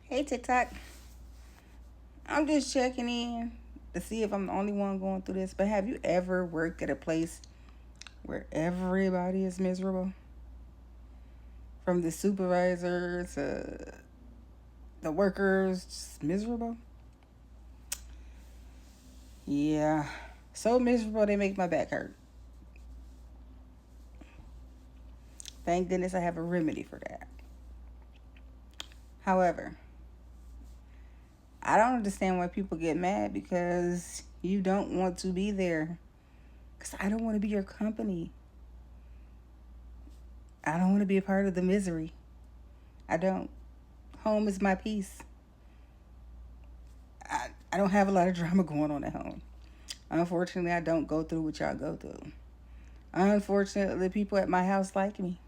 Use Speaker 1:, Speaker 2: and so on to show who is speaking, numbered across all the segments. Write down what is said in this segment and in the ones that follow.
Speaker 1: Hey TikTok, I'm just checking in to see if I'm the only one going through this. But have you ever worked at a place where everybody is miserable? From the supervisor to the workers, just miserable? Yeah, so miserable they make my back hurt. Thank goodness I have a remedy for that. However, I don't understand why people get mad because you don't want to be there. Because I don't want to be your company. I don't want to be a part of the misery. I don't. Home is my peace. I don't have a lot of drama going on at home. Unfortunately, I don't go through what y'all go through. Unfortunately, people at my house like me.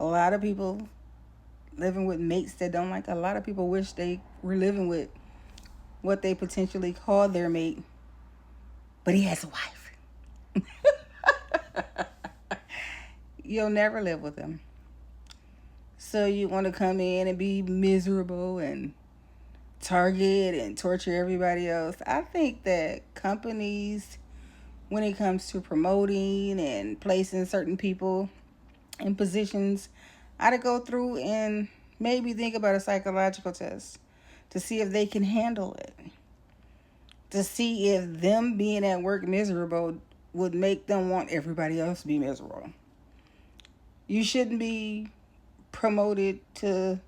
Speaker 1: A lot of people living with mates that don't like. A lot of people wish they were living with what they potentially call their mate, but he has a wife. You'll never live with him. So you want to come in and be miserable and target and torture everybody else. I think that companies, when it comes to promoting and placing certain people in positions, ought to go through and maybe think about a psychological test to see if they can handle it, to see if them being at work miserable would make them want everybody else to be miserable. You shouldn't be promoted to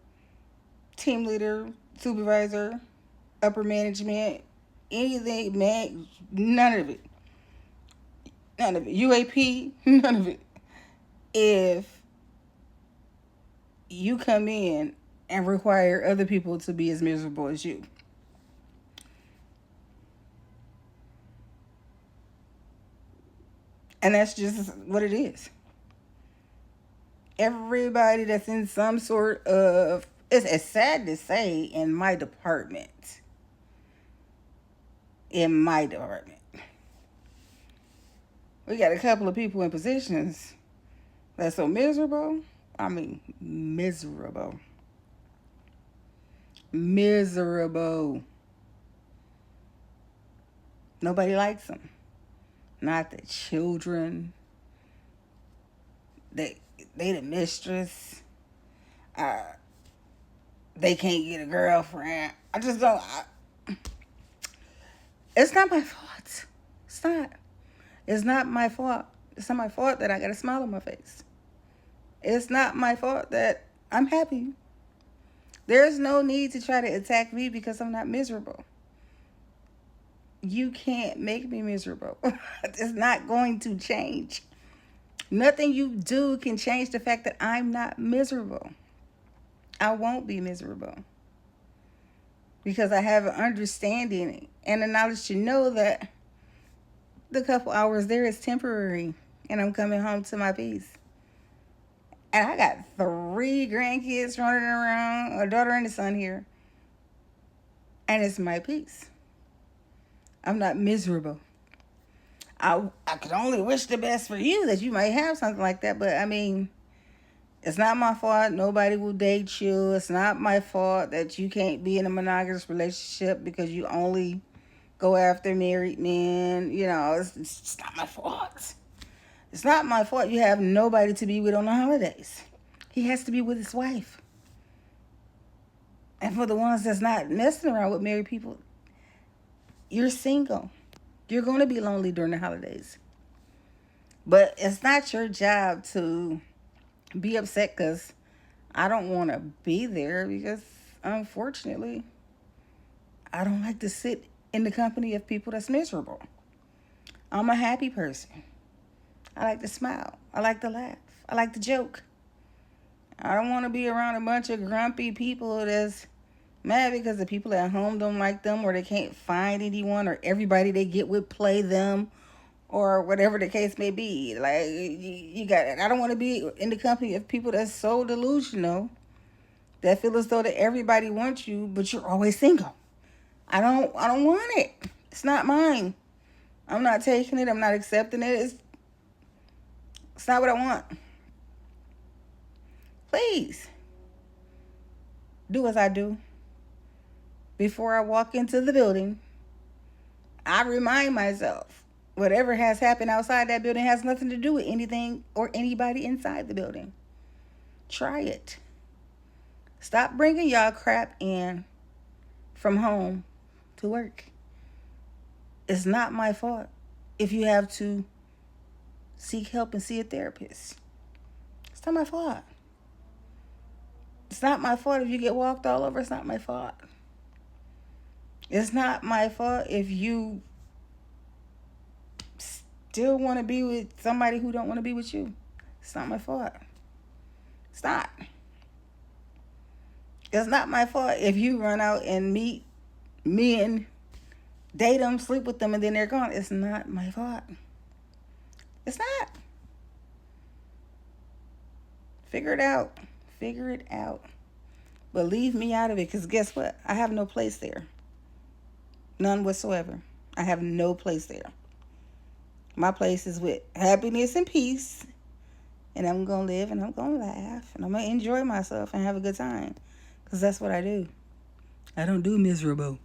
Speaker 1: team leader, supervisor, upper management, anything, man, none of it. None of it. UAP, none of it. If you come in and require other people to be as miserable as you. And that's just what it is. Everybody that's in some sort of, it's sad to say, in my department, we got a couple of people in positions that's so miserable. I mean, miserable. Miserable. Nobody likes them. Not the children. They the mistress. Uh, they can't get a girlfriend. I just don't. It's not my fault. It's not. It's not my fault. It's not my fault that I got a smile on my face. It's not my fault that I'm happy. There's no need to try to attack me because I'm not miserable. You can't make me miserable. It's not going to change. Nothing you do can change the fact that I'm not miserable. I won't be miserable because I have an understanding and the knowledge to know that the couple hours there is temporary and I'm coming home to my peace. And I got 3 grandkids running around, a daughter and a son here, and it's my peace. I'm not miserable. I could only wish the best for you that you might have something like that, but I mean, it's not my fault nobody will date you. It's not my fault that you can't be in a monogamous relationship because you only go after married men. It's not my fault. It's not my fault you have nobody to be with on the holidays. He has to be with his wife. And for the ones that's not messing around with married people, you're single. You're going to be lonely during the holidays. But it's not your job to be upset because I don't want to be there because, unfortunately, I don't like to sit in the company of people that's miserable. I'm a happy person. I like to smile. I like to laugh. I like to joke. I don't want to be around a bunch of grumpy people that's mad because the people at home don't like them or they can't find anyone or everybody they get with play them or whatever the case may be. Like, you got it. I don't want to be in the company of people that's so delusional that feel as though that everybody wants you, but you're always single. I don't want it. It's not mine. I'm not taking it. I'm not accepting it. It's not what I want. Please do as I do. before I walk into the building, I remind myself whatever has happened outside that building has nothing to do with anything or anybody inside the building. Try it. Stop bringing y'all crap in from home to work. It's not my fault if you have to seek help and see a therapist. It's not my fault. It's not my fault if you get walked all over. It's not my fault. It's not my fault if you still want to be with somebody who don't want to be with you. It's not my fault. It's not. It's not my fault if you run out and meet men, date them, sleep with them, and then they're gone. It's not my fault. It's not. Figure it out. Figure it out. But leave me out of it, because guess what? I have no place there. None whatsoever. I have no place there. My place is with happiness and peace. And I'm going to live and I'm going to laugh. And I'm going to enjoy myself and have a good time. Because that's what I do. I don't do miserable.